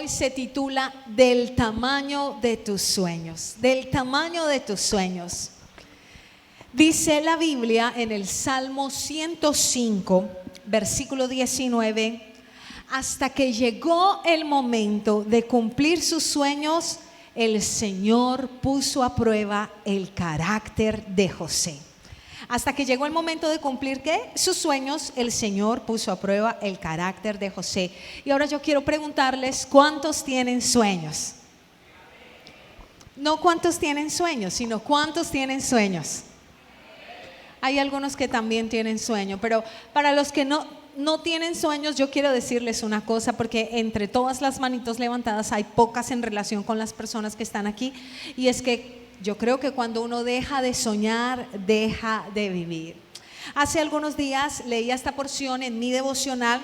hoy se titula Del tamaño de tus sueños. Del tamaño de tus sueños. Dice la Biblia en el Salmo 105, versículo 19: hasta que llegó el momento de cumplir sus sueños, el Señor puso a prueba el carácter de José. Hasta que llegó el momento de cumplir ¿qué? Sus sueños, el Señor puso a prueba el carácter de José. Y ahora yo quiero preguntarles, ¿cuántos tienen sueños? No cuántos tienen sueños, sino cuántos tienen sueños. Hay algunos que también tienen sueño, pero para los que no tienen sueños, yo quiero decirles una cosa, porque entre todas las manitos levantadas hay pocas en relación con las personas que están aquí, y es que yo creo que cuando uno deja de soñar, deja de vivir. Hace algunos días leí esta porción en mi devocional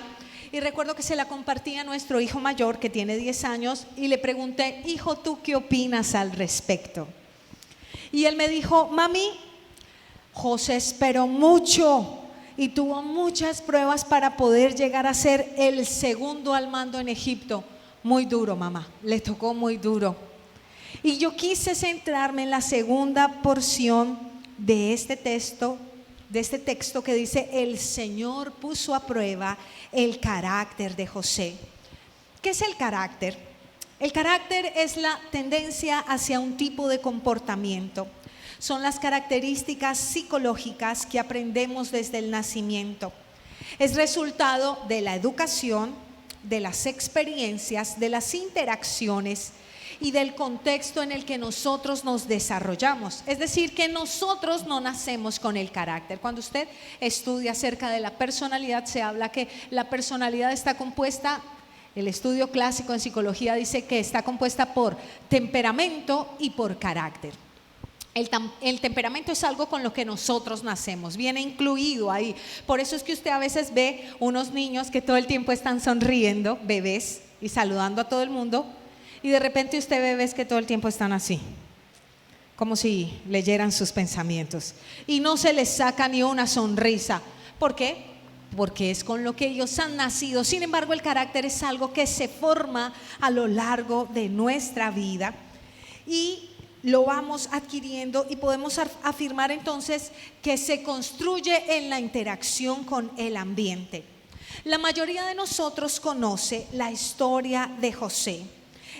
y recuerdo que se la compartí a nuestro hijo mayor, que tiene 10 años, y le pregunté: hijo, ¿tú qué opinas al respecto? Y él me dijo: mami, José esperó mucho y tuvo muchas pruebas para poder llegar a ser el segundo al mando en Egipto. Muy duro, mamá, le tocó muy duro. Y yo quise centrarme en la segunda porción de este texto que dice: el Señor puso a prueba el carácter de José. ¿Qué es el carácter? El carácter es la tendencia hacia un tipo de comportamiento. Son las características psicológicas que aprendemos desde el nacimiento. Es resultado de la educación, de las experiencias, de las interacciones y del contexto en el que nosotros nos desarrollamos. Es decir, que nosotros no nacemos con el carácter. Cuando usted estudia acerca de la personalidad, se habla que la personalidad está compuesta, el estudio clásico en psicología dice que está compuesta por temperamento y por carácter. El temperamento es algo con lo que nosotros nacemos, viene incluido ahí. Por eso es que usted a veces ve unos niños que todo el tiempo están sonriendo, bebés, y saludando a todo el mundo, y de repente usted ve bebés que todo el tiempo están así, como si leyeran sus pensamientos, y no se les saca ni una sonrisa. ¿Por qué? Porque es con lo que ellos han nacido. Sin embargo, el carácter es algo que se forma a lo largo de nuestra vida y lo vamos adquiriendo, y podemos afirmar entonces que se construye en la interacción con el ambiente. La mayoría de nosotros conoce la historia de José.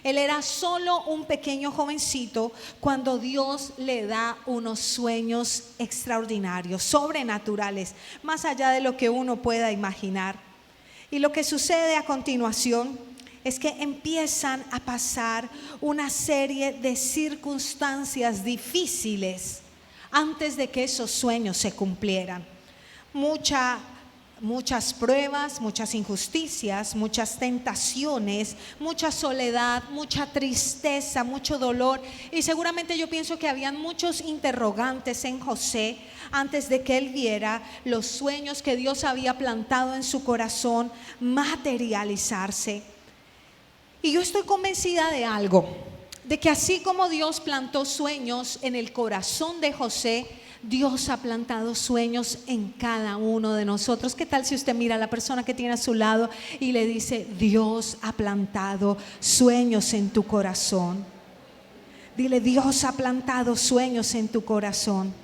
Él era solo un pequeño jovencito cuando Dios le da unos sueños extraordinarios, sobrenaturales, más allá de lo que uno pueda imaginar. Y lo que sucede a continuación es que empiezan a pasar una serie de circunstancias difíciles antes de que esos sueños se cumplieran. Muchas pruebas, muchas injusticias, muchas tentaciones, mucha soledad, mucha tristeza, mucho dolor, y seguramente yo pienso que habían muchos interrogantes en José antes de que él viera los sueños que Dios había plantado en su corazón materializarse. Y yo estoy convencida de algo, de que así como Dios plantó sueños en el corazón de José, Dios ha plantado sueños en cada uno de nosotros. ¿Qué tal si usted mira a la persona que tiene a su lado y le dice: Dios ha plantado sueños en tu corazón? Dile: Dios ha plantado sueños en tu corazón.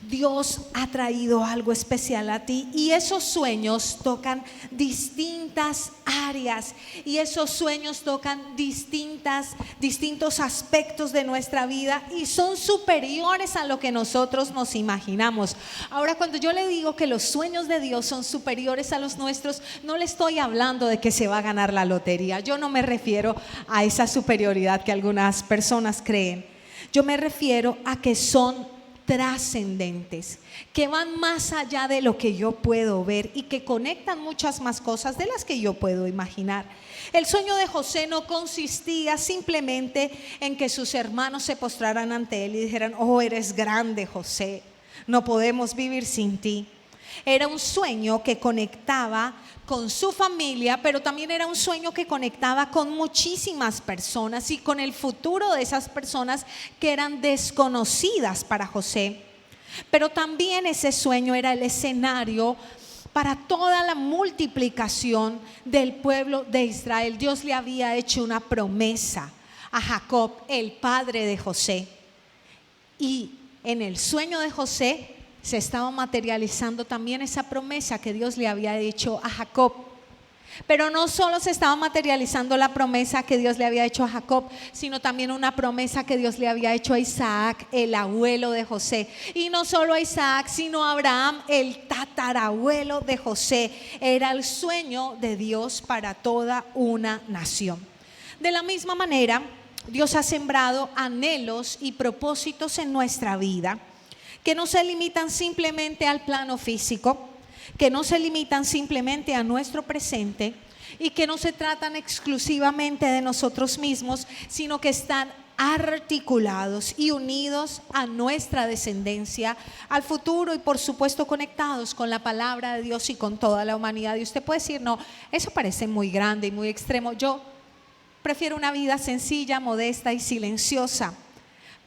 Dios ha traído algo especial a ti, y esos sueños tocan distintas áreas, y esos sueños tocan distintos aspectos de nuestra vida, y son superiores a lo que nosotros nos imaginamos. Ahora, cuando yo le digo que los sueños de Dios son superiores a los nuestros, no le estoy hablando de que se va a ganar la lotería. Yo no me refiero a esa superioridad que algunas personas creen. Yo me refiero a que son trascendentes, que van más allá de lo que yo puedo ver y que conectan muchas más cosas de las que yo puedo imaginar. El sueño de José no consistía simplemente en que sus hermanos se postraran ante él y dijeran: oh, eres grande, José, no podemos vivir sin ti. Era un sueño que conectaba con su familia, pero también era un sueño que conectaba con muchísimas personas y con el futuro de esas personas que eran desconocidas para José. Pero también ese sueño era el escenario para toda la multiplicación del pueblo de Israel. Dios le había hecho una promesa a Jacob, el padre de José. Y en el sueño de José se estaba materializando también esa promesa que Dios le había hecho a Jacob. Pero no solo se estaba materializando la promesa que Dios le había hecho a Jacob, sino también una promesa que Dios le había hecho a Isaac, el abuelo de José. Y no solo a Isaac, sino a Abraham, el tatarabuelo de José. Era el sueño de Dios para toda una nación. De la misma manera, Dios ha sembrado anhelos y propósitos en nuestra vida que no se limitan simplemente al plano físico, que no se limitan simplemente a nuestro presente y que no se tratan exclusivamente de nosotros mismos, sino que están articulados y unidos a nuestra descendencia, al futuro y por supuesto conectados con la palabra de Dios y con toda la humanidad. Y usted puede decir, no, eso parece muy grande y muy extremo. Yo prefiero una vida sencilla, modesta y silenciosa,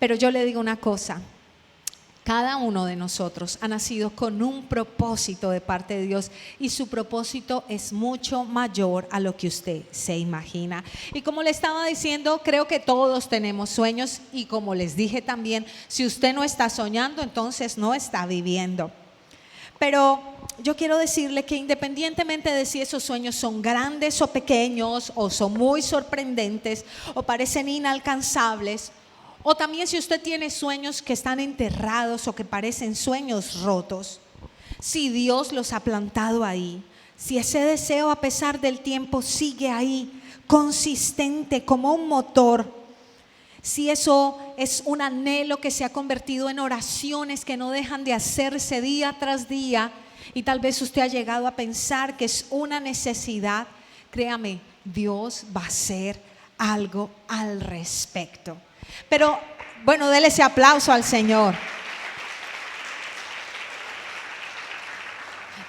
pero yo le digo una cosa. Cada uno de nosotros ha nacido con un propósito de parte de Dios y su propósito es mucho mayor a lo que usted se imagina. Y como le estaba diciendo, creo que todos tenemos sueños y como les dije también, si usted no está soñando, entonces no está viviendo. Pero yo quiero decirle que independientemente de si esos sueños son grandes o pequeños, o son muy sorprendentes, o parecen inalcanzables, o también si usted tiene sueños que están enterrados o que parecen sueños rotos, si Dios los ha plantado ahí, si ese deseo a pesar del tiempo sigue ahí, consistente como un motor, si eso es un anhelo que se ha convertido en oraciones que no dejan de hacerse día tras día y tal vez usted ha llegado a pensar que es una necesidad, créame, Dios va a hacer algo al respecto. Pero bueno, déle ese aplauso al Señor.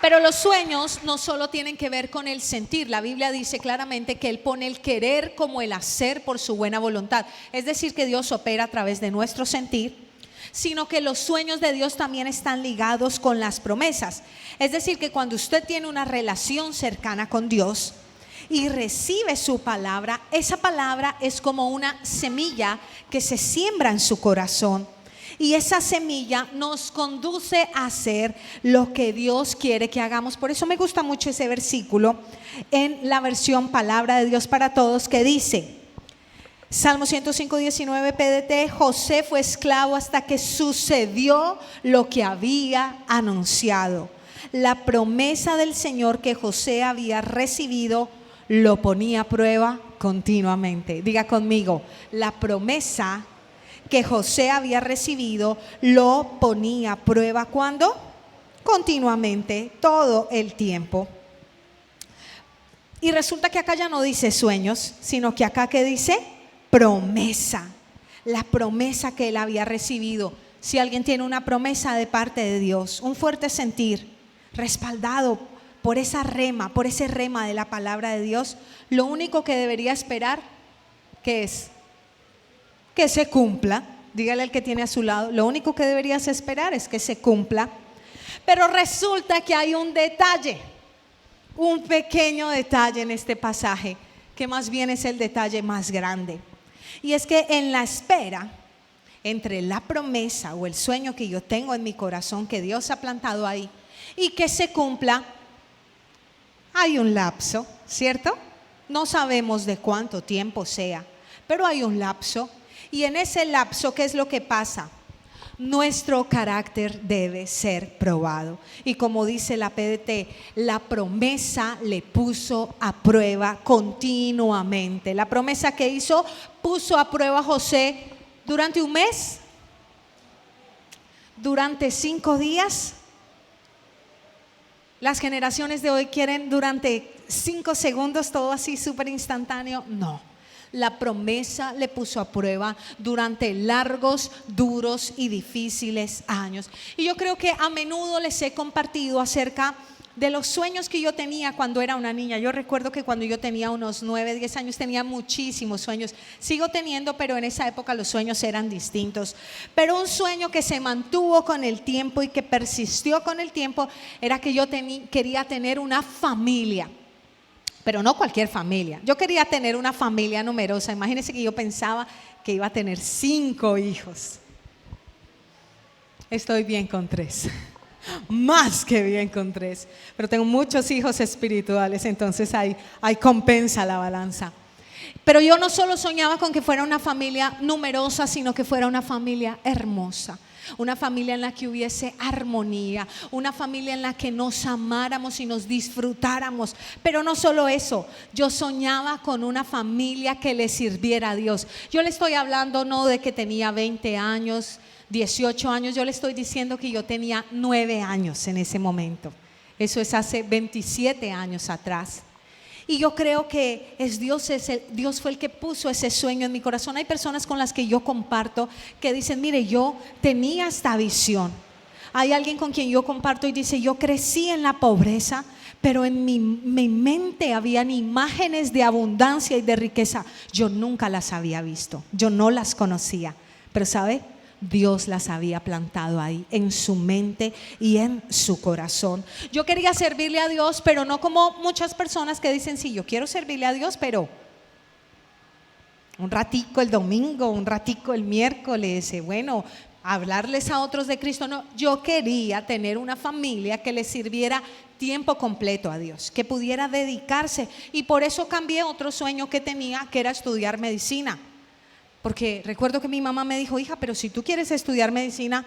Pero los sueños no solo tienen que ver con el sentir. La Biblia dice claramente que Él pone el querer como el hacer por su buena voluntad. Es decir, que Dios opera a través de nuestro sentir, sino que los sueños de Dios también están ligados con las promesas. Es decir, que cuando usted tiene una relación cercana con Dios y recibe su palabra, esa palabra es como una semilla que se siembra en su corazón. Y esa semilla nos conduce a hacer lo que Dios quiere que hagamos. Por eso me gusta mucho ese versículo en la versión Palabra de Dios para Todos que dice, Salmo 105:19 PDT, José fue esclavo hasta que sucedió lo que había anunciado. La promesa del Señor que José había recibido lo ponía a prueba continuamente. Diga conmigo, la promesa que José había recibido lo ponía a prueba. ¿Cuándo? Continuamente, todo el tiempo. Y resulta que acá ya no dice sueños, sino que acá que dice promesa. La promesa que él había recibido. Si alguien tiene una promesa de parte de Dios, un fuerte sentir, respaldado por esa rema, por ese rema de la palabra de Dios, lo único que debería esperar, ¿qué es? Que se cumpla. Dígale al que tiene a su lado, lo único que deberías esperar es que se cumpla. Pero resulta que hay un detalle, un pequeño detalle en este pasaje, que más bien es el detalle más grande. Y es que en la espera, entre la promesa o el sueño que yo tengo en mi corazón, que Dios ha plantado ahí, y que se cumpla, hay un lapso, ¿cierto? No sabemos de cuánto tiempo sea, pero hay un lapso. Y en ese lapso, ¿qué es lo que pasa? Nuestro carácter debe ser probado. Y como dice la PDT, la promesa le puso a prueba continuamente. La promesa que hizo puso a prueba a José durante un mes, durante 5 días. Las generaciones de hoy quieren durante 5 segundos, todo así súper instantáneo. No. La promesa le puso a prueba durante largos, duros y difíciles años. Y yo creo que a menudo les he compartido acerca de los sueños que yo tenía cuando era una niña. Yo recuerdo que cuando yo tenía unos 9, 10 años tenía muchísimos sueños. Sigo teniendo, pero en esa época los sueños eran distintos. Pero un sueño que se mantuvo con el tiempo y que persistió con el tiempo era que yo quería tener una familia. Pero no cualquier familia. Yo quería tener una familia numerosa. Imagínense que yo pensaba que iba a tener 5 hijos. Estoy bien con 3. Más que bien con 3, pero tengo muchos hijos espirituales, entonces ahí compensa la balanza. Pero yo no solo soñaba con que fuera una familia numerosa, sino que fuera una familia hermosa, una familia en la que hubiese armonía, una familia en la que nos amáramos y nos disfrutáramos. Pero no solo eso, yo soñaba con una familia que le sirviera a Dios. Yo le estoy hablando no de que tenía 20 años, 18 años, yo le estoy diciendo que yo tenía 9 años en ese momento. Eso es hace 27 años atrás. Y yo creo que Dios fue el que puso ese sueño en mi corazón. Hay personas con las que yo comparto que dicen, mire, yo tenía esta visión. Hay alguien con quien yo comparto y dice, yo crecí en la pobreza, pero en mi mente habían imágenes de abundancia y de riqueza. Yo nunca las había visto, yo no las conocía, pero ¿sabe? Dios las había plantado ahí en su mente y en su corazón. Yo quería servirle a Dios, pero no como muchas personas que dicen, sí, yo quiero servirle a Dios, pero un ratico el domingo, un ratico el miércoles, bueno, hablarles a otros de Cristo. No, yo quería tener una familia que le sirviera tiempo completo a Dios, que pudiera dedicarse, y por eso cambié otro sueño que tenía, que era estudiar medicina. Porque recuerdo que mi mamá me dijo, hija, pero si tú quieres estudiar medicina,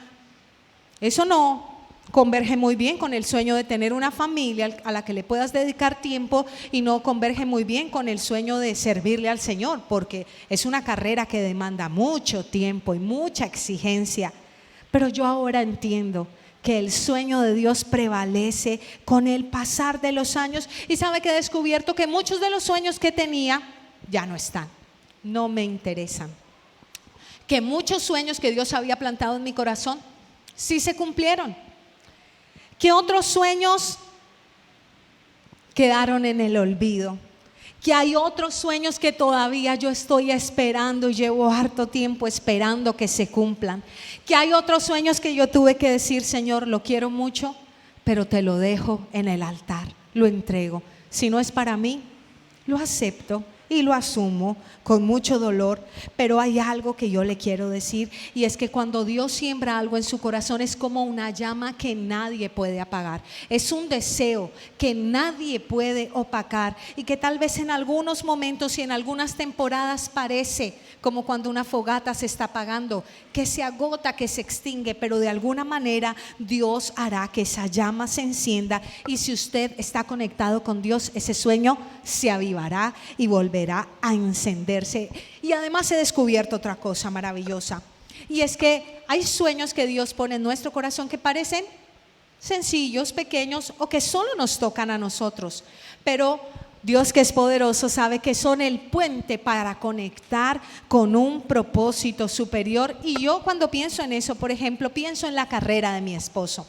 eso no converge muy bien con el sueño de tener una familia a la que le puedas dedicar tiempo, y no converge muy bien con el sueño de servirle al Señor, porque es una carrera que demanda mucho tiempo y mucha exigencia. Pero yo ahora entiendo que el sueño de Dios prevalece con el pasar de los años, y sabe que he descubierto que muchos de los sueños que tenía ya no están, no me interesan. Que muchos sueños que Dios había plantado en mi corazón sí se cumplieron, que otros sueños quedaron en el olvido, que hay otros sueños que todavía yo estoy esperando y llevo harto tiempo esperando que se cumplan, que hay otros sueños que yo tuve que decir, Señor, lo quiero mucho, pero te lo dejo en el altar, lo entrego. Si no es para mí, lo acepto y lo asumo con mucho dolor, pero hay algo que yo le quiero decir, y es que cuando Dios siembra algo en su corazón es como una llama que nadie puede apagar. Es un deseo que nadie puede opacar, y que tal vez en algunos momentos y en algunas temporadas parece como cuando una fogata se está apagando, que se agota, que se extingue, pero de alguna manera Dios hará que esa llama se encienda, y si usted está conectado con Dios, ese sueño se avivará y volverá a encenderse. Y además he descubierto otra cosa maravillosa, y es que hay sueños que Dios pone en nuestro corazón que parecen sencillos, pequeños, o que solo nos tocan a nosotros, pero Dios, que es poderoso, sabe que son el puente para conectar con un propósito superior. Y yo, cuando pienso en eso, por ejemplo, pienso en la carrera de mi esposo.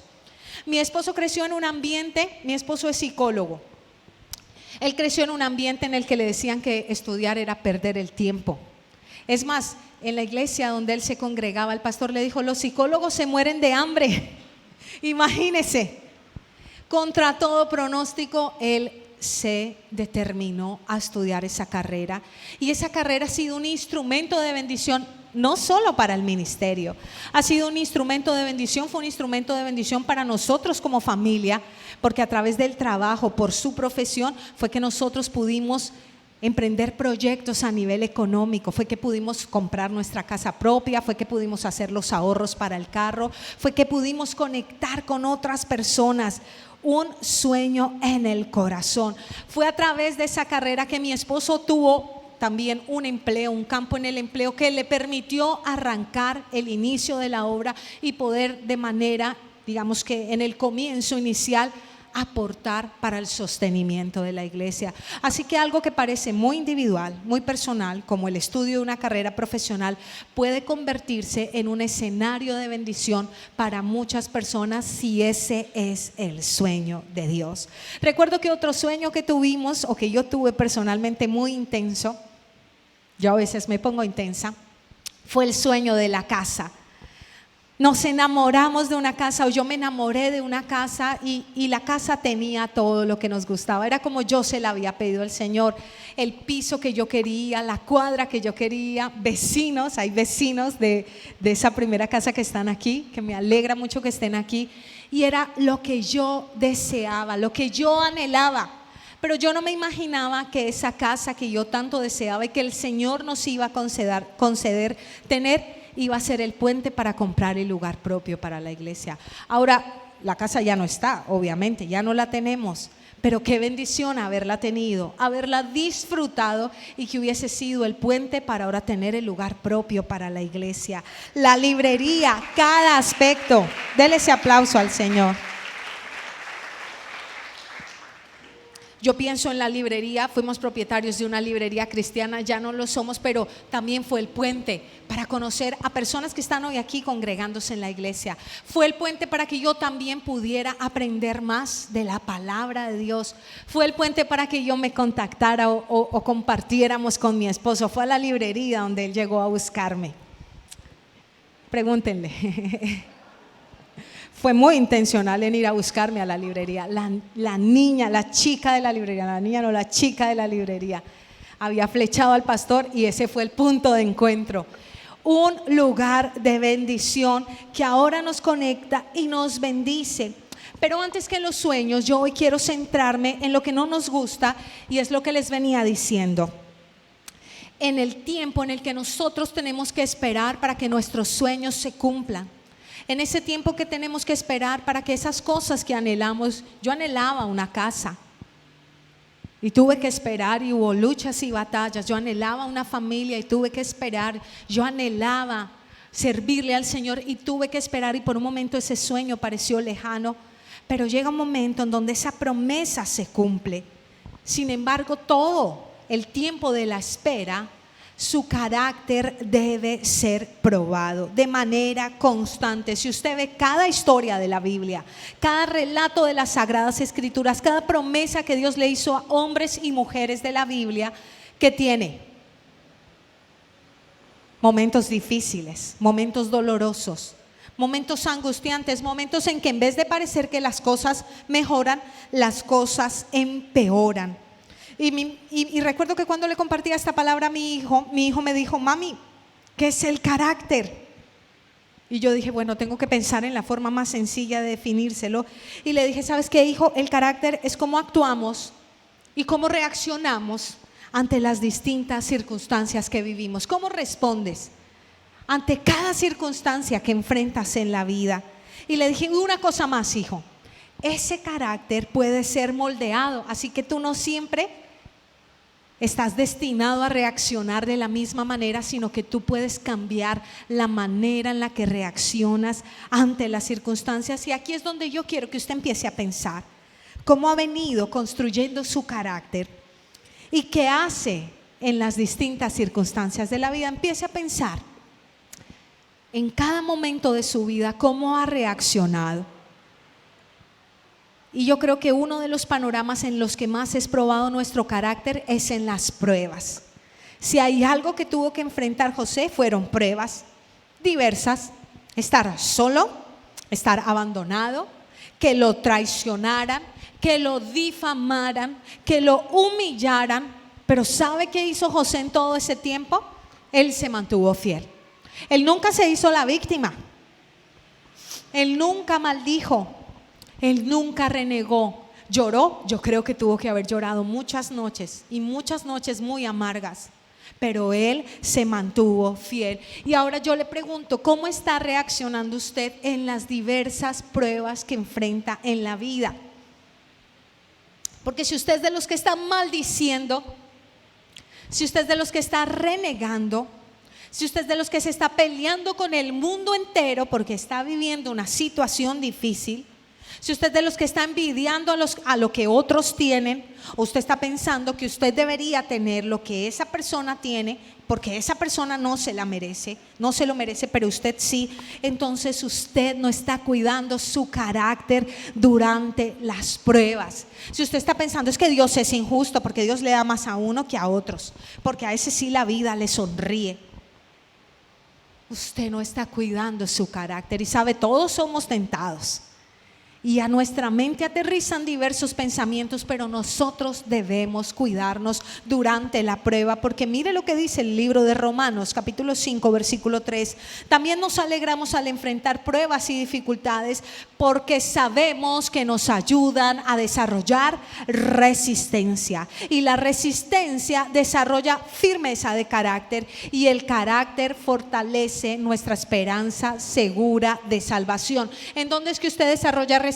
Mi esposo creció en un ambiente, mi esposo es psicólogo. Él creció en un ambiente en el que le decían que estudiar era perder el tiempo. Es más, en la iglesia donde él se congregaba, el pastor le dijo, los psicólogos se mueren de hambre. Imagínese, contra todo pronóstico, él se determinó a estudiar esa carrera, y esa carrera ha sido un instrumento de bendición, no solo para el ministerio, ha sido un instrumento de bendición, fue un instrumento de bendición para nosotros como familia, porque a través del trabajo, por su profesión, fue que nosotros pudimos emprender proyectos a nivel económico, fue que pudimos comprar nuestra casa propia, fue que pudimos hacer los ahorros para el carro, fue que pudimos conectar con otras personas. Un sueño en el corazón. Fue a través de esa carrera que mi esposo tuvo también un empleo, un campo en el empleo que le permitió arrancar el inicio de la obra y poder de manera, digamos que en el comienzo inicial, aportar para el sostenimiento de la iglesia. Así que algo que parece muy individual, muy personal, como el estudio de una carrera profesional, puede convertirse en un escenario de bendición para muchas personas si ese es el sueño de Dios. Recuerdo que otro sueño que tuvimos, o que yo tuve personalmente muy intenso, yo a veces me pongo intensa, fue el sueño de la casa. Nos enamoramos de una casa, o yo me enamoré de una casa, y la casa tenía todo lo que nos gustaba. Era como yo se la había pedido al Señor. El piso que yo quería, la cuadra que yo quería, vecinos, hay vecinos de esa primera casa que están aquí, que me alegra mucho que estén aquí. Y era lo que yo deseaba, lo que yo anhelaba. Pero yo no me imaginaba que esa casa que yo tanto deseaba y que el Señor nos iba a conceder tener, iba a ser el puente para comprar el lugar propio para la iglesia. Ahora, la casa ya no está, obviamente, ya no la tenemos, pero qué bendición haberla tenido, haberla disfrutado, y que hubiese sido el puente para ahora tener el lugar propio para la iglesia. La librería, cada aspecto. Dele ese aplauso al Señor. Yo pienso en la librería, fuimos propietarios de una librería cristiana, ya no lo somos, pero también fue el puente para conocer a personas que están hoy aquí congregándose en la iglesia. Fue el puente para que yo también pudiera aprender más de la palabra de Dios. Fue el puente para que yo me contactara o compartiéramos con mi esposo. Fue a la librería donde él llegó a buscarme. Pregúntenle. Fue muy intencional en ir a buscarme a la librería. La niña, la chica de la librería, la niña no, la chica de la librería, había flechado al pastor, y ese fue el punto de encuentro. Un lugar de bendición que ahora nos conecta y nos bendice. Pero antes que en los sueños, yo hoy quiero centrarme en lo que no nos gusta, y es lo que les venía diciendo. En el tiempo en el que nosotros tenemos que esperar para que nuestros sueños se cumplan. En ese tiempo que tenemos que esperar para que esas cosas que anhelamos. Yo anhelaba una casa y tuve que esperar, y hubo luchas y batallas. Yo anhelaba una familia y tuve que esperar. Yo anhelaba servirle al Señor y tuve que esperar, y por un momento ese sueño pareció lejano, pero llega un momento en donde esa promesa se cumple. Sin embargo, todo el tiempo de la espera, su carácter debe ser probado de manera constante. Si usted ve cada historia de la Biblia, cada relato de las Sagradas Escrituras, cada promesa que Dios le hizo a hombres y mujeres de la Biblia, que tiene momentos difíciles, momentos dolorosos, momentos angustiantes, momentos en que en vez de parecer que las cosas mejoran, las cosas empeoran. Y recuerdo que cuando le compartía esta palabra a mi hijo me dijo: mami, ¿qué es el carácter? Y yo dije, bueno, tengo que pensar en la forma más sencilla de definírselo. Y le dije, ¿sabes qué, hijo? El carácter es cómo actuamos y cómo reaccionamos ante las distintas circunstancias que vivimos. ¿Cómo respondes ante cada circunstancia que enfrentas en la vida? Y le dije, una cosa más, hijo, ese carácter puede ser moldeado, así que tú no siempre estás destinado a reaccionar de la misma manera, sino que tú puedes cambiar la manera en la que reaccionas ante las circunstancias. Y aquí es donde yo quiero que usted empiece a pensar cómo ha venido construyendo su carácter y qué hace en las distintas circunstancias de la vida. Empiece a pensar en cada momento de su vida cómo ha reaccionado. Y yo creo que uno de los panoramas en los que más es probado nuestro carácter es en las pruebas. Si hay algo que tuvo que enfrentar José, fueron pruebas diversas: estar solo, estar abandonado, que lo traicionaran, que lo difamaran, que lo humillaran. Pero ¿sabe qué hizo José en todo ese tiempo? Él se mantuvo fiel. Él nunca se hizo la víctima. Él nunca maldijo. Él nunca renegó. Lloró, yo creo que tuvo que haber llorado muchas noches, y muchas noches muy amargas, pero él se mantuvo fiel. Y ahora yo le pregunto, ¿cómo está reaccionando usted en las diversas pruebas que enfrenta en la vida? Porque si usted es de los que está maldiciendo, si usted es de los que está renegando, si usted es de los que se está peleando con el mundo entero porque está viviendo una situación difícil, Si usted es de los que está envidiando a lo que otros tienen, o usted está pensando que usted debería tener lo que esa persona tiene, porque esa persona no se la merece, no se lo merece, pero usted sí, entonces usted no está cuidando su carácter durante las pruebas. Si usted está pensando es que Dios es injusto porque Dios le da más a uno que a otros, porque a ese sí la vida le sonríe, usted no está cuidando su carácter. Y sabe, todos somos tentados y a nuestra mente aterrizan diversos pensamientos, pero nosotros debemos cuidarnos durante la prueba, porque mire lo que dice el libro de Romanos capítulo 5 versículo 3. También nos alegramos al enfrentar pruebas y dificultades, porque sabemos que nos ayudan a desarrollar resistencia, y la resistencia desarrolla firmeza de carácter, y el carácter fortalece nuestra esperanza segura de salvación. ¿En dónde es que usted desarrolla resistencia?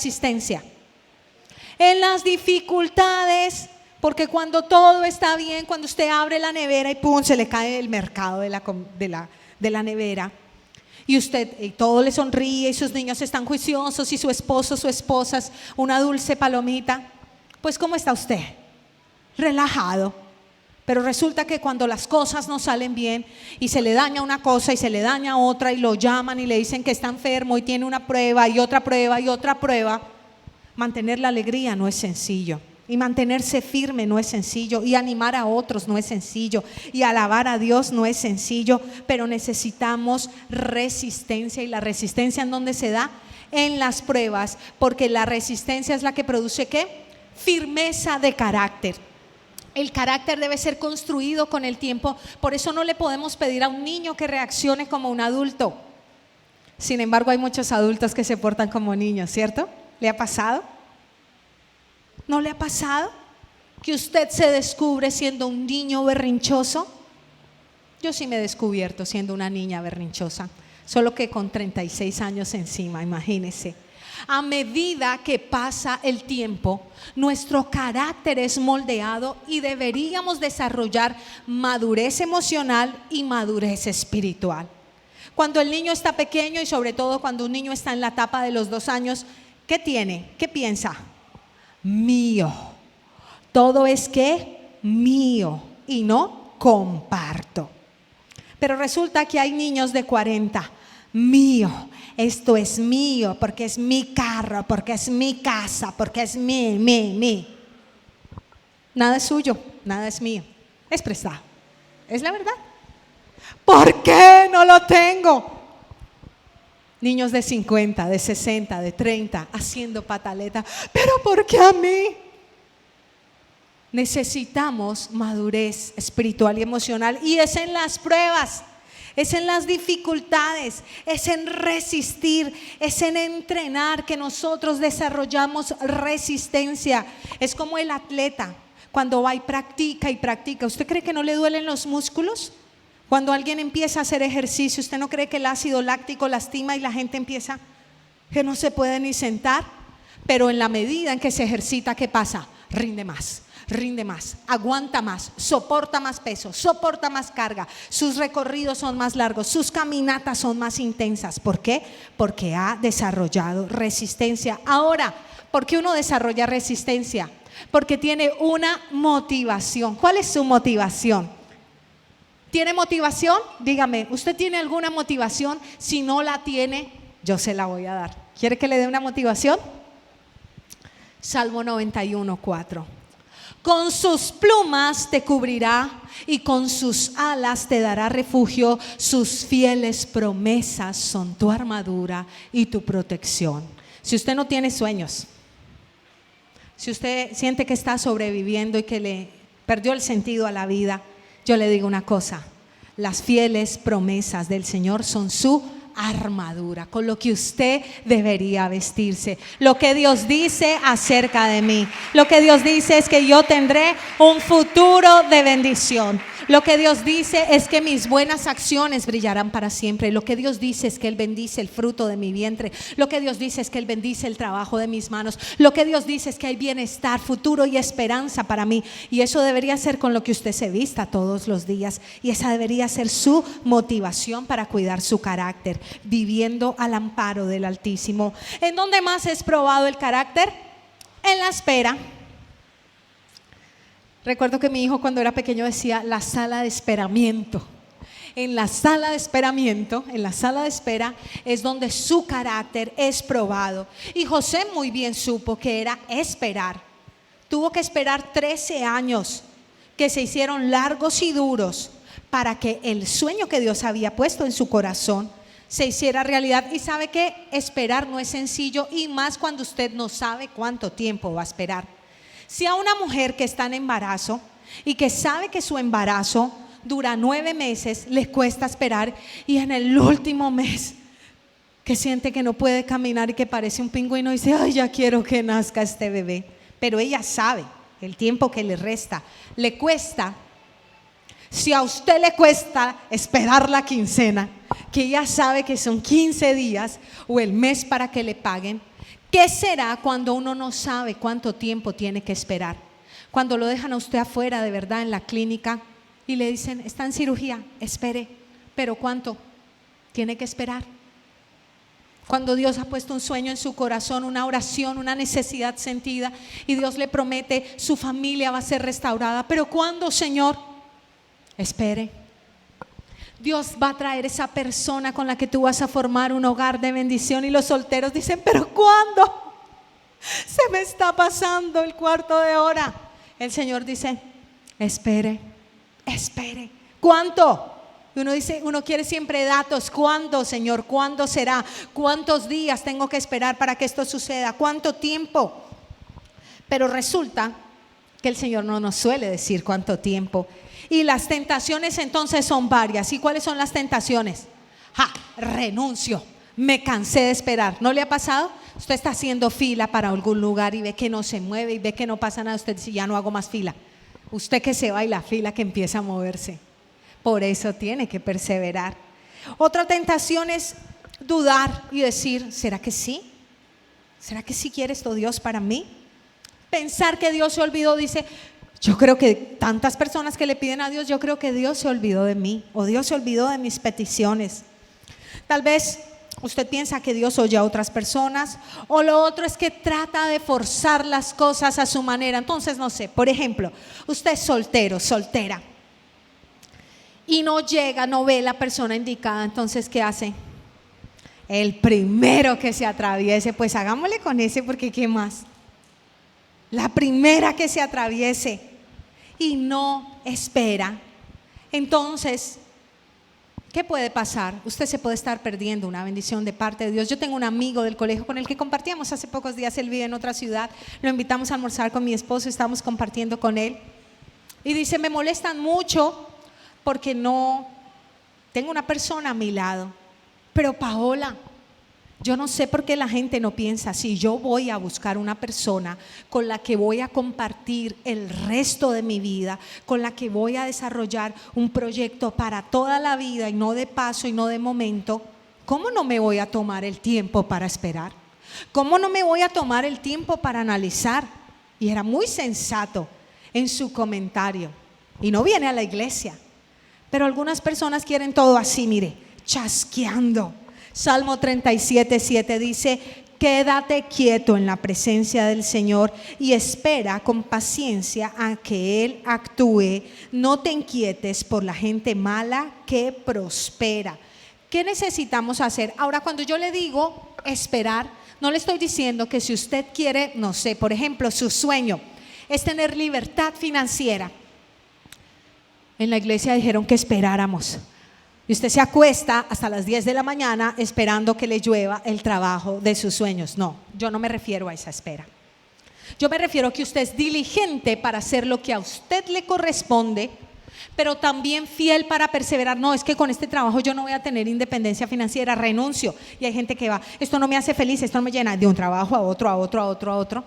En las dificultades, porque cuando todo está bien, cuando usted abre la nevera y pum, se le cae el mercado de la nevera, y todo le sonríe, y sus niños están juiciosos, y su esposo, su esposa es una dulce palomita, pues ¿cómo está usted? Relajado. Pero resulta que cuando las cosas no salen bien y se le daña una cosa y se le daña otra, y lo llaman y le dicen que está enfermo y tiene una prueba y otra prueba y otra prueba, mantener la alegría no es sencillo, y mantenerse firme no es sencillo, y animar a otros no es sencillo, y alabar a Dios no es sencillo, pero necesitamos resistencia. ¿Y la resistencia en dónde se da? En las pruebas, porque la resistencia es la que produce ¿qué? Firmeza de carácter. El carácter debe ser construido con el tiempo. Por eso no le podemos pedir a un niño que reaccione como un adulto. Sin embargo, hay muchos adultos que se portan como niños, ¿cierto? ¿Le ha pasado? ¿No le ha pasado que usted se descubre siendo un niño berrinchoso? Yo sí me he descubierto siendo una niña berrinchosa, solo que con 36 años encima, imagínese. A medida que pasa el tiempo, nuestro carácter es moldeado y deberíamos desarrollar madurez emocional y madurez espiritual. Cuando el niño está pequeño, y sobre todo cuando un niño está en la etapa de los 2 años, ¿qué tiene? ¿Qué piensa? Mío. Todo es que mío y no comparto. Pero resulta que hay niños de 40. Mío, esto es mío, porque es mi carro, porque es mi casa, porque es mi. Nada es suyo, nada es mío, es prestado. Es la verdad. ¿Por qué no lo tengo? Niños de 50, de 60, de 30 haciendo pataleta. ¿Pero por qué a mí? Necesitamos madurez espiritual y emocional, y es en las pruebas, es en las dificultades, es en resistir, es en entrenar que nosotros desarrollamos resistencia. Es como el atleta cuando va y practica y practica. ¿Usted cree que no le duelen los músculos? Cuando alguien empieza a hacer ejercicio, ¿usted no cree que el ácido láctico lastima y la gente empieza que no se puede ni sentar? Pero en la medida en que se ejercita, ¿qué pasa? Rinde más, aguanta más, soporta más peso, soporta más carga, sus recorridos son más largos, sus caminatas son más intensas. ¿Por qué? Porque ha desarrollado resistencia. Ahora, ¿por qué uno desarrolla resistencia? Porque tiene una motivación. ¿Cuál es su motivación? ¿Tiene motivación? Dígame, ¿usted tiene alguna motivación? Si no la tiene, yo se la voy a dar. ¿Quiere que le dé una motivación? Salmo 91:4. Con sus plumas te cubrirá y con sus alas te dará refugio. Sus fieles promesas son tu armadura y tu protección. Si usted no tiene sueños, si usted siente que está sobreviviendo y que le perdió el sentido a la vida, yo le digo una cosa: las fieles promesas del Señor son su armadura, con lo que usted debería vestirse. Lo que Dios dice acerca de mí, lo que Dios dice es que yo tendré un futuro de bendición. Lo que Dios dice es que mis buenas acciones brillarán para siempre. Lo que Dios dice es que Él bendice el fruto de mi vientre. Lo que Dios dice es que Él bendice el trabajo de mis manos. Lo que Dios dice es que hay bienestar, futuro y esperanza para mí. Y eso debería ser con lo que usted se vista todos los días. Y esa debería ser su motivación para cuidar su carácter, viviendo al amparo del Altísimo. ¿En dónde más es probado el carácter? En la espera. Recuerdo que mi hijo cuando era pequeño decía la sala de esperamiento. En la sala de esperamiento, en la sala de espera es donde su carácter es probado. Y José muy bien supo que era esperar. Tuvo que esperar 13 años que se hicieron largos y duros para que el sueño que Dios había puesto en su corazón se hiciera realidad. Y sabe que esperar no es sencillo, y más cuando usted no sabe cuánto tiempo va a esperar. Si a una mujer que está en embarazo y que sabe que su embarazo dura 9 meses, le cuesta esperar, y en el último mes que siente que no puede caminar y que parece un pingüino, dice, ay, ya quiero que nazca este bebé. Pero ella sabe el tiempo que le resta, le cuesta. Si a usted le cuesta esperar la quincena, que ella sabe que son 15 días o el mes para que le paguen, ¿qué será cuando uno no sabe cuánto tiempo tiene que esperar? Cuando lo dejan a usted afuera de verdad en la clínica y le dicen, está en cirugía, espere, pero ¿cuánto tiene que esperar? Cuando Dios ha puesto un sueño en su corazón, una oración, una necesidad sentida, y Dios le promete, su familia va a ser restaurada, pero ¿cuándo, Señor? Espere. Dios va a traer esa persona con la que tú vas a formar un hogar de bendición. Y los solteros dicen, pero ¿cuándo? Se me está pasando el cuarto de hora. El Señor dice, espere, espere. ¿Cuánto? Y uno dice, uno quiere siempre datos. ¿Cuándo, Señor? ¿Cuándo será? ¿Cuántos días tengo que esperar para que esto suceda? ¿Cuánto tiempo? Pero resulta que el Señor no nos suele decir cuánto tiempo. Y las tentaciones entonces son varias. ¿Y cuáles son las tentaciones? Renuncio, me cansé de esperar. ¿No le ha pasado? Usted está haciendo fila para algún lugar y ve que no se mueve y ve que no pasa nada. Usted dice, ya no hago más fila. Usted que se va y la fila que empieza a moverse. Por eso tiene que perseverar. Otra tentación es dudar y decir, ¿será que sí? ¿Será que sí quiere esto Dios para mí? Pensar que Dios se olvidó, dice, yo creo que tantas personas que le piden a Dios, yo creo que Dios se olvidó de mí, o Dios se olvidó de mis peticiones. Tal vez usted piensa que Dios oye a otras personas, o lo otro es que trata de forzar las cosas a su manera. Entonces, no sé, por ejemplo, usted es soltero, soltera, y no llega, no ve la persona indicada. Entonces, ¿qué hace? El primero que se atraviese, pues hagámosle con ese, porque ¿qué más? La primera que se atraviese y no espera. Entonces, ¿qué puede pasar? Usted se puede estar perdiendo una bendición de parte de Dios. Yo tengo un amigo del colegio con el que compartíamos hace pocos días. Él vive en otra ciudad. Lo invitamos a almorzar con mi esposo. Estábamos compartiendo con él. Y dice, me molestan mucho porque no tengo una persona a mi lado. Pero Paola, yo no sé por qué la gente no piensa así. Yo voy a buscar una persona con la que voy a compartir el resto de mi vida, con la que voy a desarrollar un proyecto para toda la vida y no de paso y no de momento. ¿Cómo no me voy a tomar el tiempo para esperar? ¿Cómo no me voy a tomar el tiempo para analizar? Y era muy sensato en su comentario. Y no viene a la iglesia. Pero algunas personas quieren todo así, mire, chasqueando. Salmo 37:7 dice, quédate quieto en la presencia del Señor y espera con paciencia a que Él actúe. No te inquietes por la gente mala que prospera. ¿Qué necesitamos hacer? Ahora, cuando yo le digo esperar, no le estoy diciendo que si usted quiere, no sé, por ejemplo, su sueño es tener libertad financiera. En la iglesia dijeron que esperáramos. Y usted se acuesta hasta las 10 de la mañana esperando que le llueva el trabajo de sus sueños. No, yo no me refiero a esa espera. Yo me refiero a que usted es diligente para hacer lo que a usted le corresponde, pero también fiel para perseverar. No, es que con este trabajo yo no voy a tener independencia financiera, renuncio. Y hay gente que va, esto no me hace feliz, esto no me llena, de un trabajo a otro, a otro, a otro, a otro.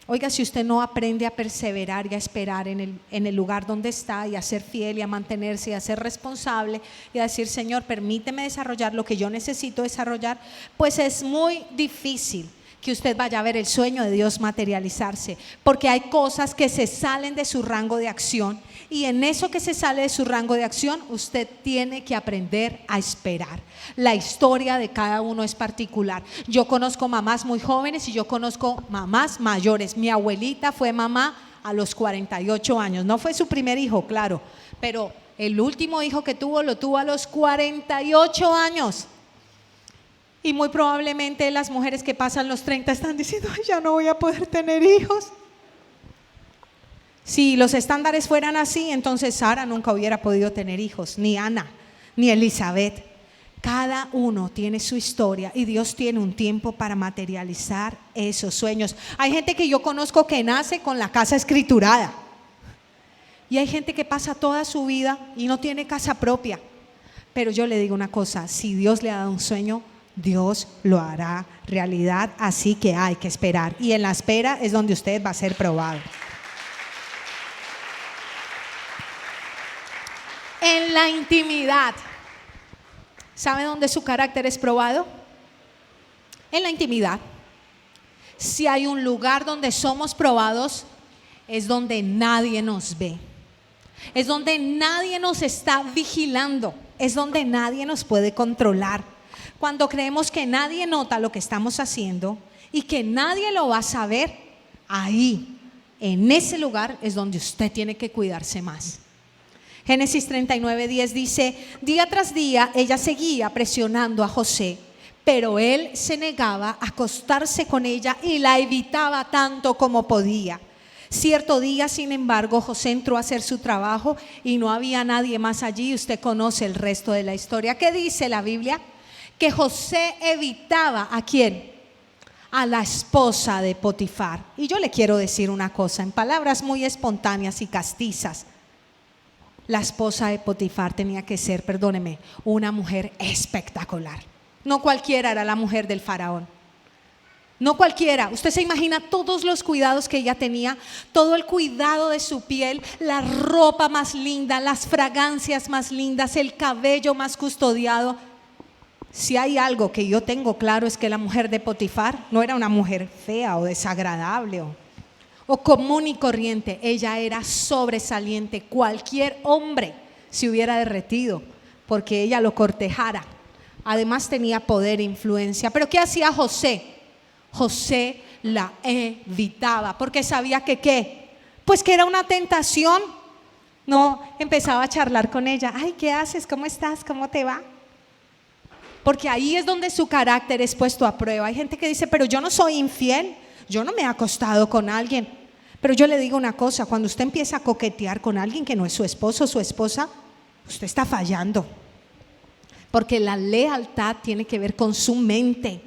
Oiga, si usted no aprende a perseverar y a esperar en el lugar donde está, y a ser fiel y a mantenerse y a ser responsable y a decir, Señor, permíteme desarrollar lo que yo necesito desarrollar, pues es muy difícil que usted vaya a ver el sueño de Dios materializarse, porque hay cosas que se salen de su rango de acción, y en eso que se sale de su rango de acción usted tiene que aprender a esperar. La historia de cada uno es particular. Yo conozco mamás muy jóvenes y yo conozco mamás mayores. Mi abuelita fue mamá a los 48 años, no fue su primer hijo, claro, pero el último hijo que tuvo lo tuvo a los 48 años. Y muy probablemente las mujeres que pasan los 30 están diciendo, ay, ya no voy a poder tener hijos. Si los estándares fueran así, entonces Sara nunca hubiera podido tener hijos, ni Ana, ni Elizabeth. Cada uno tiene su historia y Dios tiene un tiempo para materializar esos sueños. Hay gente que yo conozco que nace con la casa escriturada, y hay gente que pasa toda su vida y no tiene casa propia. Pero yo le digo una cosa, si Dios le ha dado un sueño, Dios lo hará realidad, así que hay que esperar, y en la espera es donde usted va a ser probado. En la intimidad, ¿sabe dónde su carácter es probado? En la intimidad. Si hay un lugar donde somos probados, es donde nadie nos ve, es donde nadie nos está vigilando, es donde nadie nos puede controlar. Cuando creemos que nadie nota lo que estamos haciendo y que nadie lo va a saber, ahí, en ese lugar es donde usted tiene que cuidarse más. Génesis 39:10 dice, día tras día ella seguía presionando a José, pero él se negaba a acostarse con ella y la evitaba tanto como podía. Cierto día, sin embargo, José entró a hacer su trabajo y no había nadie más allí. Usted conoce el resto de la historia. ¿Qué dice la Biblia? Que José evitaba ¿a quién? A la esposa de Potifar. Y yo le quiero decir una cosa, en palabras muy espontáneas y castizas. La esposa de Potifar tenía que ser, perdóneme, una mujer espectacular. No cualquiera era la mujer del faraón. No cualquiera. Usted se imagina todos los cuidados que ella tenía, todo el cuidado de su piel, la ropa más linda, las fragancias más lindas, el cabello más custodiado. Si hay algo que yo tengo claro es que la mujer de Potifar no era una mujer fea o desagradable o común y corriente. Ella era sobresaliente. Cualquier hombre se hubiera derretido porque ella lo cortejara. Además tenía poder e influencia. Pero ¿qué hacía José? José la evitaba porque sabía que ¿qué? Pues que era una tentación. No, empezaba a charlar con ella. Ay, ¿qué haces? ¿Cómo estás? ¿Cómo te va? Porque ahí es donde su carácter es puesto a prueba. Hay gente que dice, pero yo no soy infiel, yo no me he acostado con alguien. Pero yo le digo una cosa, cuando usted empieza a coquetear con alguien que no es su esposo o su esposa, usted está fallando. Porque la lealtad tiene que ver con su mente.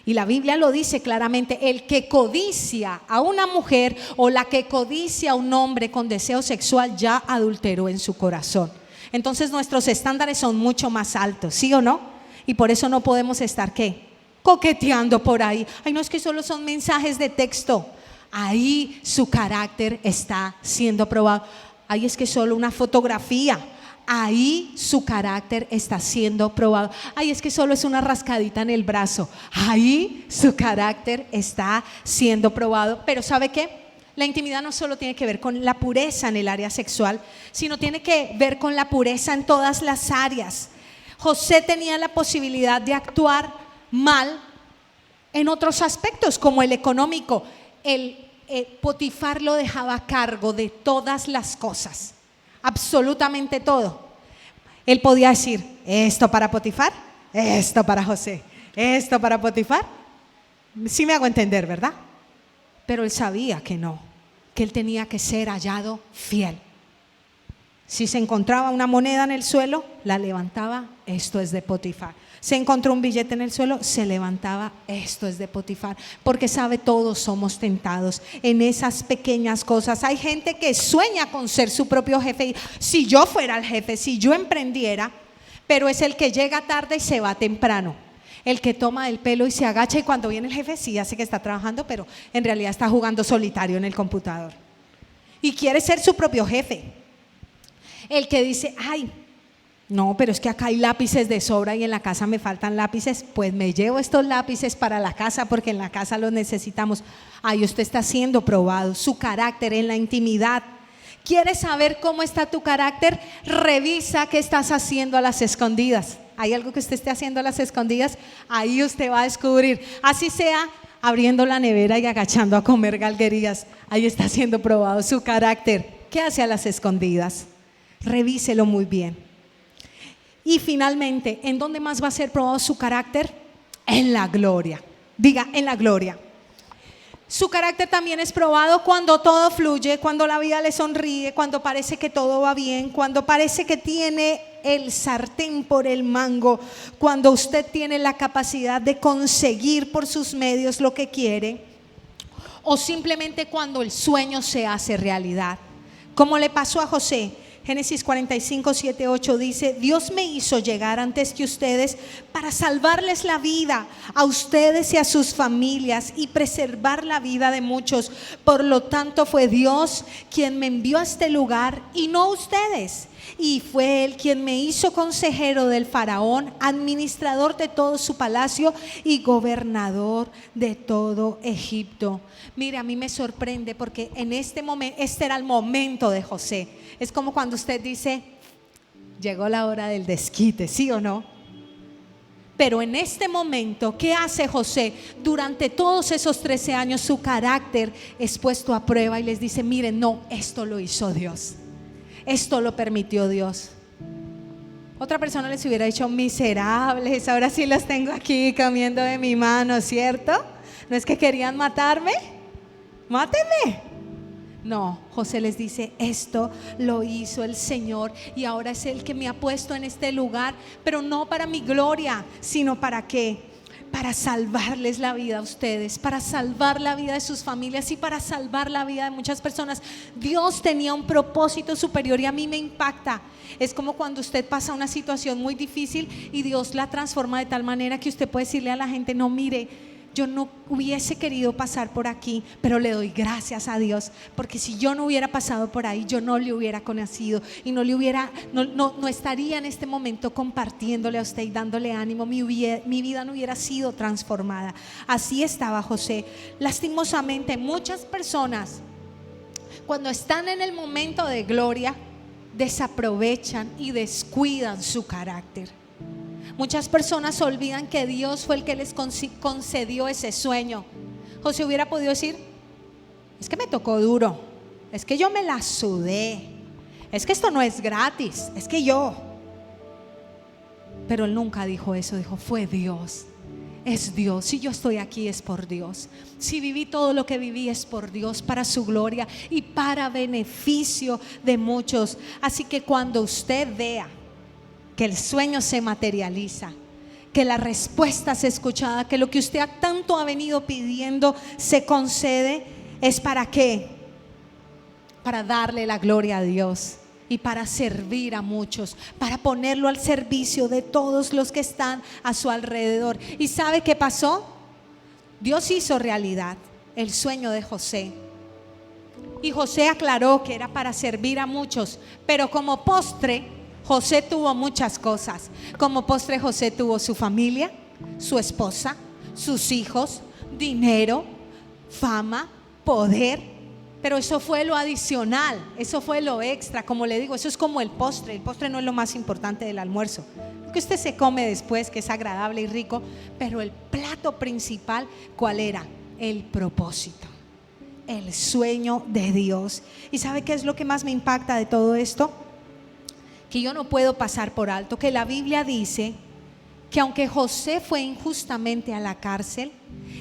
Y la Biblia lo dice claramente, el que codicia a una mujer o la que codicia a un hombre con deseo sexual ya adulteró en su corazón. Entonces nuestros estándares son mucho más altos, ¿sí o no? Y por eso no podemos estar, ¿qué? Coqueteando por ahí. Ay, no, es que solo son mensajes de texto. Ahí su carácter está siendo probado. Ay, es que solo una fotografía. Ahí su carácter está siendo probado. Ay, es que solo es una rascadita en el brazo. Ahí su carácter está siendo probado. Pero ¿sabe qué? La intimidad no solo tiene que ver con la pureza en el área sexual, sino tiene que ver con la pureza en todas las áreas. José tenía la posibilidad de actuar mal en otros aspectos, como el económico. Potifar lo dejaba a cargo de todas las cosas, absolutamente todo. Él podía decir, esto para Potifar, esto para José, esto para Potifar. Sí me hago entender, ¿verdad? Pero él sabía que no, que él tenía que ser hallado fiel. Si se encontraba una moneda en el suelo, la levantaba, esto es de Potifar. Se encontró un billete en el suelo, se levantaba, esto es de Potifar. Porque sabe, todos somos tentados en esas pequeñas cosas. Hay gente que sueña con ser su propio jefe. Si yo fuera el jefe, si yo emprendiera, pero es el que llega tarde y se va temprano. El que toma el pelo y se agacha y cuando viene el jefe sí hace que está trabajando, pero en realidad está jugando solitario en el computador. Y quiere ser su propio jefe. El que dice, ay, no, pero es que acá hay lápices de sobra y en la casa me faltan lápices, pues me llevo estos lápices para la casa porque en la casa los necesitamos. Ahí usted está siendo probado, su carácter en la intimidad. ¿Quieres saber cómo está tu carácter? Revisa qué estás haciendo a las escondidas. ¿Hay algo que usted esté haciendo a las escondidas? Ahí usted va a descubrir, así sea abriendo la nevera y agachando a comer galguerías. Ahí está siendo probado su carácter. ¿Qué hace a las escondidas? Revíselo muy bien. Y finalmente, ¿en dónde más va a ser probado su carácter? En la gloria. Diga, en la gloria. Su carácter también es probado cuando todo fluye, cuando la vida le sonríe, cuando parece que todo va bien, cuando parece que tiene el sartén por el mango, cuando usted tiene la capacidad de conseguir por sus medios lo que quiere, o simplemente cuando el sueño se hace realidad. Como le pasó a José. Génesis 45, 7, 8 dice, Dios me hizo llegar antes que ustedes para salvarles la vida a ustedes y a sus familias y preservar la vida de muchos. Por lo tanto fue Dios quien me envió a este lugar y no ustedes. Y fue Él quien me hizo consejero del faraón, administrador de todo su palacio y gobernador de todo Egipto. Mire, a mí me sorprende porque en este momento, este era el momento de José. Es como cuando usted dice, llegó la hora del desquite, ¿sí o no? Pero en este momento, ¿qué hace José? Durante todos esos 13 años su carácter es puesto a prueba y les dice, miren, no, esto lo hizo Dios. Esto lo permitió Dios. Otra persona les hubiera dicho, miserables, ahora sí los tengo aquí comiendo de mi mano, ¿cierto? ¿No es que querían matarme? Mátenme. No, José les dice, esto lo hizo el Señor y ahora es Él que me ha puesto en este lugar, pero no para mi gloria, sino para qué. Para salvarles la vida a ustedes, para salvar la vida de sus familias y para salvar la vida de muchas personas. Dios tenía un propósito superior y a mí me impacta. Es como cuando usted pasa una situación muy difícil y Dios la transforma de tal manera que usted puede decirle a la gente, no, mire, yo no hubiese querido pasar por aquí, pero le doy gracias a Dios, porque si yo no hubiera pasado por ahí, yo no le hubiera conocido y no estaría en este momento compartiéndole a usted y dándole ánimo, mi vida no hubiera sido transformada. Así estaba José. Lastimosamente, muchas personas, cuando están en el momento de gloria, desaprovechan y descuidan su carácter. Muchas personas olvidan que Dios fue el que les concedió ese sueño. José hubiera podido decir, es que me tocó duro, es que yo me la sudé, es que esto no es gratis, es que yo. Pero él nunca dijo eso, dijo, fue Dios. Es Dios, si yo estoy aquí es por Dios, si viví todo lo que viví es por Dios, para su gloria y para beneficio de muchos. Así que cuando usted vea que el sueño se materializa, que la respuesta es escuchada, que lo que usted tanto ha venido pidiendo se concede, ¿es para qué? Para darle la gloria a Dios y para servir a muchos, para ponerlo al servicio de todos los que están a su alrededor. ¿Y sabe qué pasó? Dios hizo realidad el sueño de José. Y José aclaró que era para servir a muchos, pero como postre José tuvo muchas cosas. Como postre José tuvo su familia, su esposa, sus hijos, dinero, fama, poder. Pero eso fue lo adicional, eso fue lo extra. Como le digo, eso es como el postre. El postre no es lo más importante del almuerzo, lo que usted se come después, que es agradable y rico. Pero el plato principal, ¿cuál era? El propósito, el sueño de Dios. ¿Y sabe qué es lo que más me impacta de todo esto? Que yo no puedo pasar por alto, que la Biblia dice que aunque José fue injustamente a la cárcel,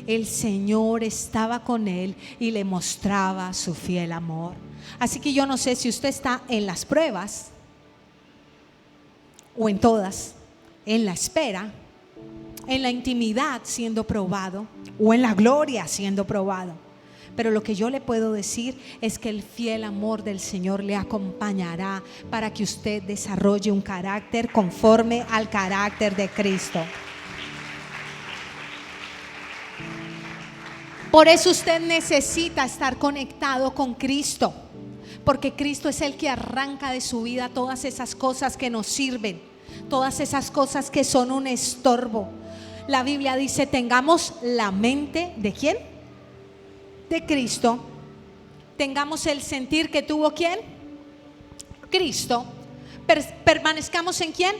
el Señor estaba con él y le mostraba su fiel amor. Así que yo no sé si usted está en las pruebas o en todas, en la espera, en la intimidad siendo probado o en la gloria siendo probado. Pero lo que yo le puedo decir es que el fiel amor del Señor le acompañará para que usted desarrolle un carácter conforme al carácter de Cristo. Por eso usted necesita estar conectado con Cristo, porque Cristo es el que arranca de su vida todas esas cosas que nos sirven, todas esas cosas que son un estorbo. La Biblia dice: tengamos la mente ¿de quién? De Cristo. Tengamos el sentir que tuvo ¿quién? Cristo. Permanezcamos ¿en quién?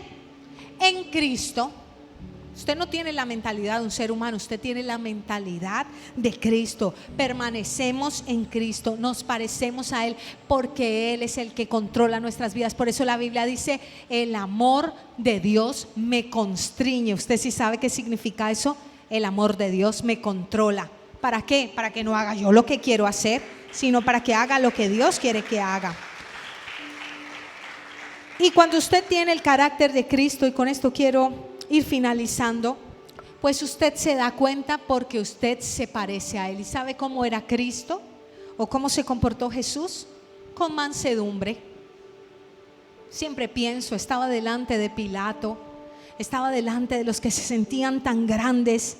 En Cristo. Usted no tiene la mentalidad de un ser humano, usted tiene la mentalidad de Cristo. Permanecemos en Cristo, nos parecemos a Él porque Él es el que controla nuestras vidas. Por eso la Biblia dice: el amor de Dios me constriñe. ¿Usted sí sabe qué significa eso? El amor de Dios me controla. ¿Para qué? Para que no haga yo lo que quiero hacer, sino para que haga lo que Dios quiere que haga. Y cuando usted tiene el carácter de Cristo, y con esto quiero ir finalizando, pues usted se da cuenta porque usted se parece a Él. ¿Y sabe cómo era Cristo? ¿O cómo se comportó Jesús? Con mansedumbre. Siempre pienso, estaba delante de Pilato, estaba delante de los que se sentían tan grandes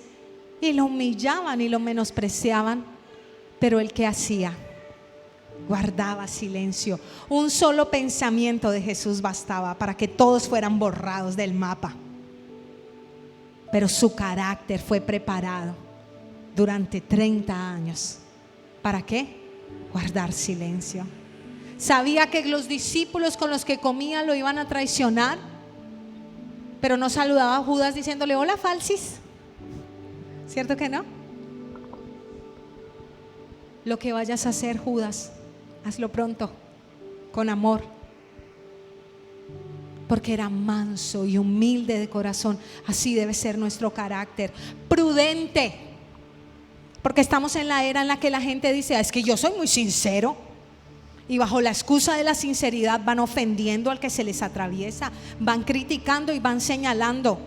y lo humillaban y lo menospreciaban, pero ¿él qué hacía? Guardaba silencio. Un solo pensamiento de Jesús bastaba para que todos fueran borrados del mapa. Pero su carácter fue preparado durante 30 años. ¿Para qué? Guardar silencio. Sabía que los discípulos con los que comía lo iban a traicionar, pero no saludaba a Judas diciéndole: hola, falsis. ¿Cierto que no? Lo que vayas a hacer, Judas, hazlo pronto, con amor, porque era manso y humilde de corazón. Así debe ser nuestro carácter. Prudente, porque estamos en la era en la que la gente dice: es que yo soy muy sincero, y bajo la excusa de la sinceridad van ofendiendo al que se les atraviesa, van criticando y van señalando.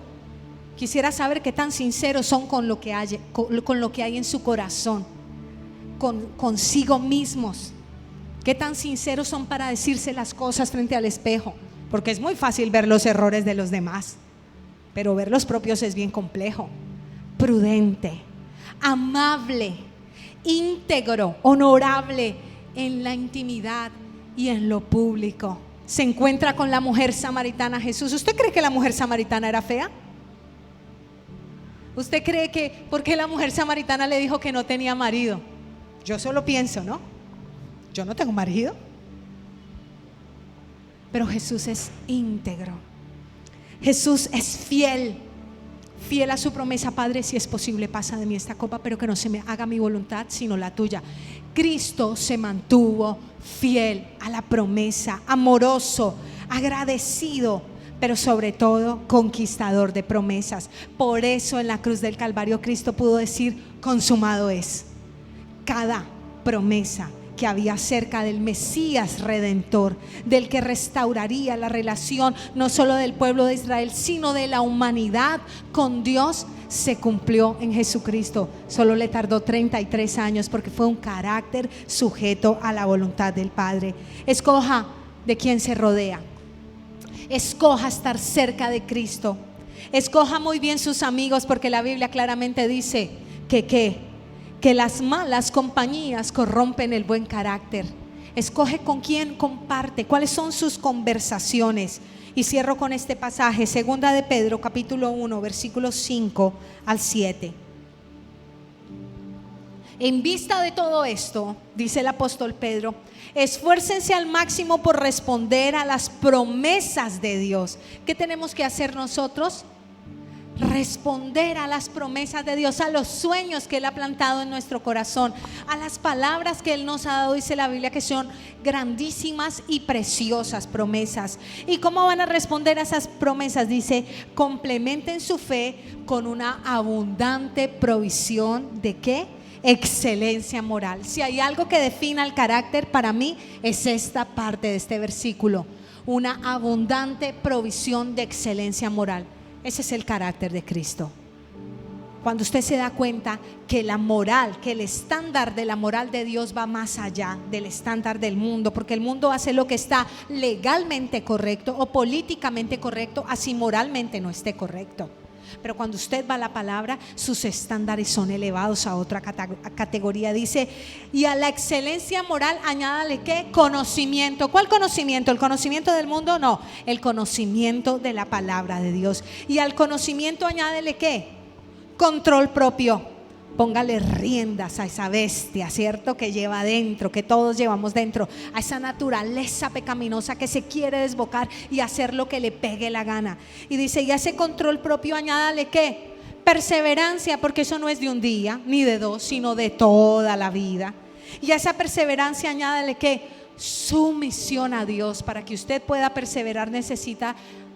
Quisiera saber qué tan sinceros son con lo que hay en su corazón, consigo mismos. Qué tan sinceros son para decirse las cosas frente al espejo. Porque es muy fácil ver los errores de los demás, pero ver los propios es bien complejo. Prudente, amable, íntegro, honorable en la intimidad y en lo público. Se encuentra con la mujer samaritana Jesús. ¿Usted cree que la mujer samaritana era fea? ¿Usted cree que por qué la mujer samaritana le dijo que no tenía marido? Yo solo pienso, ¿no? Yo no tengo marido. Pero Jesús es íntegro. Jesús es fiel a su promesa: Padre, si es posible, pasa de mí esta copa, pero que no se me haga mi voluntad sino la tuya. Cristo se mantuvo fiel a la promesa, amoroso, agradecido, pero sobre todo conquistador de promesas. Por eso en la cruz del Calvario Cristo pudo decir: consumado es. Cada promesa que había acerca del Mesías Redentor, del que restauraría la relación no solo del pueblo de Israel, sino de la humanidad con Dios, se cumplió en Jesucristo. Solo le tardó 33 años porque fue un carácter sujeto a la voluntad del Padre. Escoja de quién se rodea. Escoja estar cerca de Cristo. Escoja muy bien sus amigos, porque la Biblia claramente dice que las malas compañías corrompen el buen carácter. Escoge con quién comparte, cuáles son sus conversaciones. Y cierro con este pasaje, 2 de Pedro capítulo 1 versículos 5 al 7. En vista de todo esto, dice el apóstol Pedro, esfuércense al máximo por responder a las promesas de Dios. ¿Qué tenemos que hacer nosotros? Responder a las promesas de Dios, a los sueños que Él ha plantado en nuestro corazón, a las palabras que Él nos ha dado. Dice la Biblia que son grandísimas y preciosas promesas. ¿Y cómo van a responder a esas promesas? Dice: complementen su fe con una abundante provisión de ¿qué? Excelencia moral. Si hay algo que defina el carácter para mí, es esta parte de este versículo: una abundante provisión de excelencia moral. Ese es el carácter de Cristo. Cuando usted se da cuenta que la moral, que el estándar de la moral de Dios va más allá del estándar del mundo, porque el mundo hace lo que está legalmente correcto o políticamente correcto, así moralmente no esté correcto. Pero cuando usted va a la palabra, sus estándares son elevados a otra categoría. Dice, y a la excelencia moral añádale ¿qué? Conocimiento. ¿Cuál conocimiento? ¿El conocimiento del mundo? No, el conocimiento de la palabra de Dios. Y al conocimiento añádele ¿qué? Control propio. Póngale riendas a esa bestia, ¿cierto? Que lleva dentro, que todos llevamos dentro, a esa naturaleza pecaminosa que se quiere desbocar y hacer lo que le pegue la gana. Y dice, y a ese control propio añádale ¿qué? Perseverancia, porque eso no es de un día ni de dos, sino de toda la vida. Y a esa perseverancia añádale ¿qué? Sumisión a Dios. Para que usted pueda perseverar necesita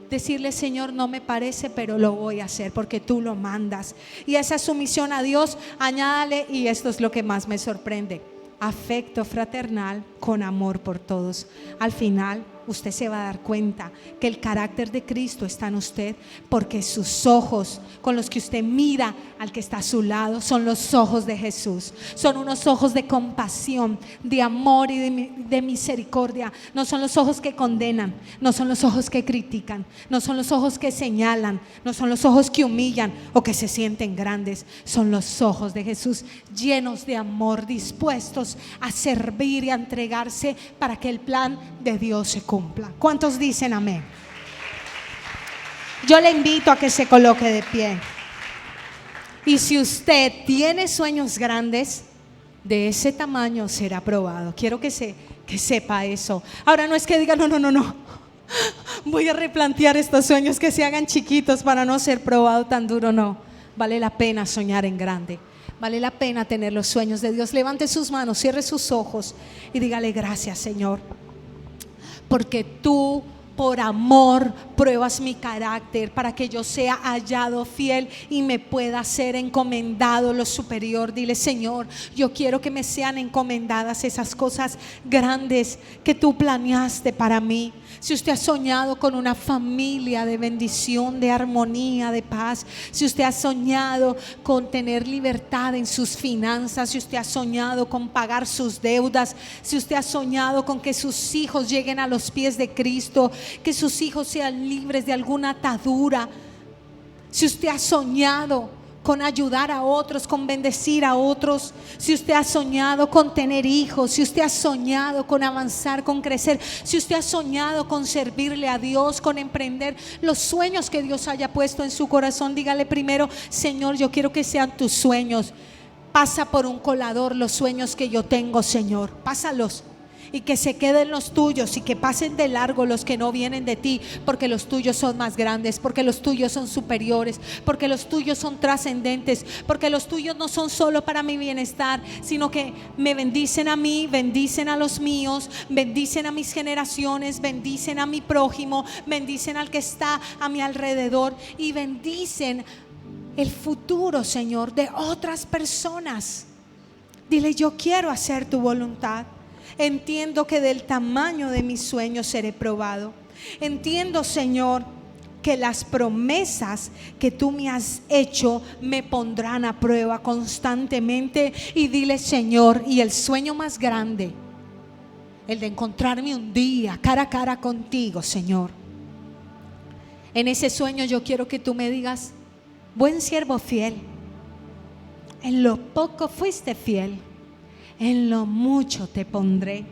decirle, Señor, no me parece, pero lo voy a hacer porque tú lo mandas. Y a esa sumisión a Dios añádale, y esto es lo que más me sorprende, afecto fraternal con amor por todos. Al final usted se va a dar cuenta que el carácter de Cristo está en usted, porque sus ojos con los que usted mira al que está a su lado son los ojos de Jesús. Son unos ojos de compasión, de amor y de misericordia. No son los ojos que condenan, no son los ojos que critican, no son los ojos que señalan, no son los ojos que humillan o que se sienten grandes. Son los ojos de Jesús, llenos de amor, dispuestos a servir y a entregarse para que el plan de Dios se cumpla. ¿Cuántos dicen amén? Yo le invito a que se coloque de pie. Y si usted tiene sueños grandes, de ese tamaño será probado. Quiero que sepa eso. Ahora no es que diga no, voy a replantear estos sueños, que se hagan chiquitos para no ser probado tan duro. No, vale la pena soñar en grande. Vale la pena tener los sueños de Dios. Levante sus manos, cierre sus ojos y dígale, gracias, Señor, porque tú por amor pruebas mi carácter para que yo sea hallado fiel y me pueda ser encomendado lo superior. Dile, Señor, yo quiero que me sean encomendadas esas cosas grandes que tú planeaste para mí. Si usted ha soñado con una familia de bendición, de armonía, de paz, si usted ha soñado con tener libertad en sus finanzas, si usted ha soñado con pagar sus deudas, si usted ha soñado con que sus hijos lleguen a los pies de Cristo, que sus hijos sean libres de alguna atadura, si usted ha soñado con ayudar a otros, con bendecir a otros, si usted ha soñado con tener hijos, si usted ha soñado con avanzar, con crecer, si usted ha soñado con servirle a Dios, con emprender los sueños que Dios haya puesto en su corazón, dígale primero, Señor, yo quiero que sean tus sueños. Pasa por un colador los sueños que yo tengo, Señor, pásalos. Y que se queden los tuyos y que pasen de largo los que no vienen de ti, porque los tuyos son más grandes, porque los tuyos son superiores, porque los tuyos son trascendentes, porque los tuyos no son solo para mi bienestar, sino que me bendicen a mí, bendicen a los míos, bendicen a mis generaciones, bendicen a mi prójimo, bendicen al que está a mi alrededor y bendicen el futuro, Señor, de otras personas. Dile, yo quiero hacer tu voluntad. Entiendo que del tamaño de mis sueños seré probado. Entiendo, Señor, que las promesas que tú me has hecho me pondrán a prueba constantemente. Y dile, Señor, y el sueño más grande, el de encontrarme un día cara a cara contigo, Señor. En ese sueño yo quiero que tú me digas, buen siervo fiel, en lo poco fuiste fiel, en lo mucho te pondré.